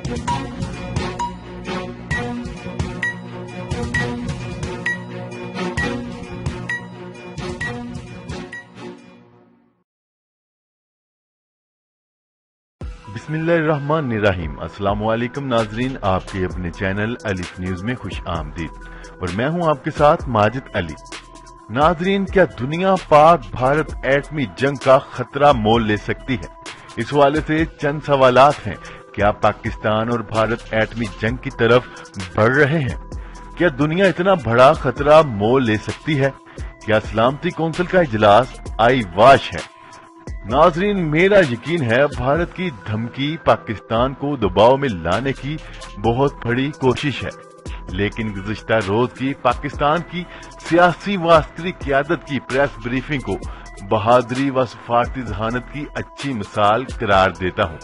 बिस्मिल्लाहिर्रहमानिर्रहीम। अस्सलाम वालेकुम नाजरीन, आपके अपने चैनल अलिफ न्यूज में खुश आमदीद और मैं हूं आपके साथ माजिद अली। नाजरीन, क्या दुनिया पाक भारत एटमी जंग का खतरा मोल ले सकती है? इस हवाले से चंद सवालात हैं। क्या पाकिस्तान और भारत एटमी जंग की तरफ बढ़ रहे हैं? क्या दुनिया इतना बड़ा खतरा मोल ले सकती है? क्या सलामती कौंसिल का इजलास आई वाश है? नाजरीन, मेरा यकीन है भारत की धमकी पाकिस्तान को दबाव में लाने की बहुत बड़ी कोशिश है, लेकिन गुज़िश्ता रोज की पाकिस्तान की सियासी व अस्करी क़यादत की प्रेस ब्रीफिंग को बहादुरी व सफारती जहानत की अच्छी मिसाल करार देता हूँ।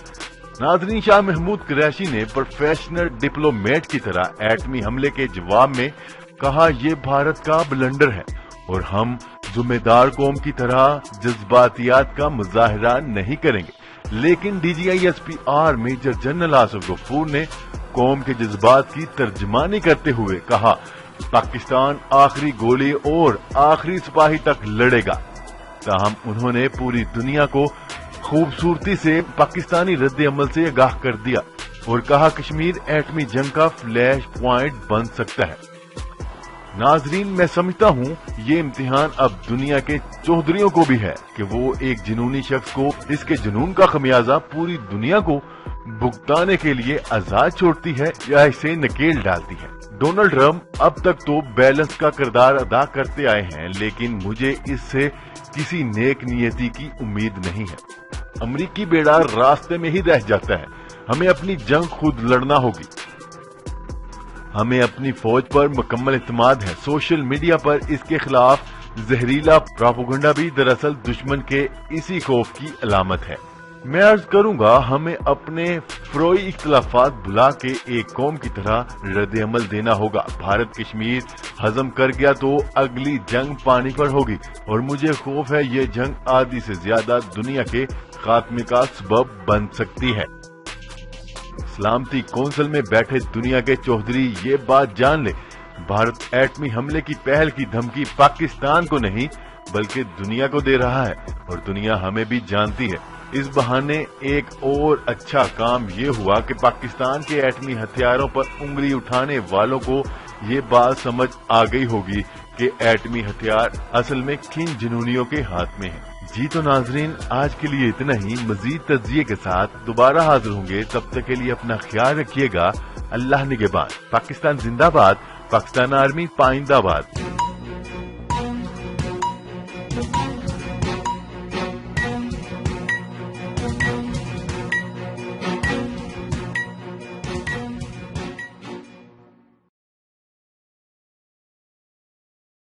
नाजरीन, शाह महमूद कुरैशी ने प्रोफेशनल डिप्लोमेट की तरह एटमी हमले के जवाब में कहा, ये भारत का ब्लंडर है और हम जिम्मेदार कौम की तरह जज्बातियात का मुजाहरा नहीं करेंगे। लेकिन DGISPR major general Asif Ghafoor ने कौम के जज्बात की तर्जमानी करते हुए कहा, पाकिस्तान आखिरी गोली और आखिरी सिपाही तक लड़ेगा। ताहम उन्होंने पूरी दुनिया को खूबसूरती से पाकिस्तानी रद्द अमल से आगाह कर दिया और कहा, कश्मीर एटमी जंग का फ्लैश पॉइंट बन सकता है। नाजरीन, मैं समझता हूँ ये इम्तिहान अब दुनिया के चौधरियों को भी है कि वो एक जुनूनी शख्स को इसके जुनून का खमियाजा पूरी दुनिया को भुगताने के लिए आजाद छोड़ती है या इसे नकेल डालती है। डोनाल्ड ट्रंप अब तक तो बैलेंस का किरदार अदा करते आए हैं, लेकिन मुझे इससे किसी नेक नियति की उम्मीद नहीं है। अमरीकी बेड़ा रास्ते में ही रह जाता है। हमें अपनी जंग खुद लड़ना होगी। हमें अपनी फौज पर मुकम्मल इत्मीनान है। सोशल मीडिया पर इसके खिलाफ जहरीला प्रोपेगेंडा भी दरअसल दुश्मन के इसी खौफ की अलामत है। मैं अर्ज करूंगा, हमें अपने फ्रोई इख्तलाफात भुला के एक कौम की तरह रद्द अमल देना होगा। भारत कश्मीर हजम कर गया तो अगली जंग पानी पर होगी और मुझे खौफ है ये जंग आधी से ज्यादा दुनिया के खात्मे का सबब बन सकती है। सलामती कौंसिल में बैठे दुनिया के चौधरी ये बात जान ले, भारत एटमी हमले की पहल की धमकी पाकिस्तान को नहीं बल्कि दुनिया को दे रहा है और दुनिया हमें भी जानती है। इस बहाने एक और अच्छा काम ये हुआ कि पाकिस्तान के एटमी हथियारों पर उंगली उठाने वालों को ये बात समझ आ गई होगी कि एटमी हथियार असल में किन जुनूनियों के हाथ में है। जी तो नाजरीन, आज के लिए इतना ही। मजीद तज्जिए के साथ दोबारा हाजिर होंगे। तब तक के लिए अपना ख्याल रखिएगा। अल्लाह निगहबान। पाकिस्तान जिंदाबाद। पाकिस्तान आर्मी पाइंदाबाद।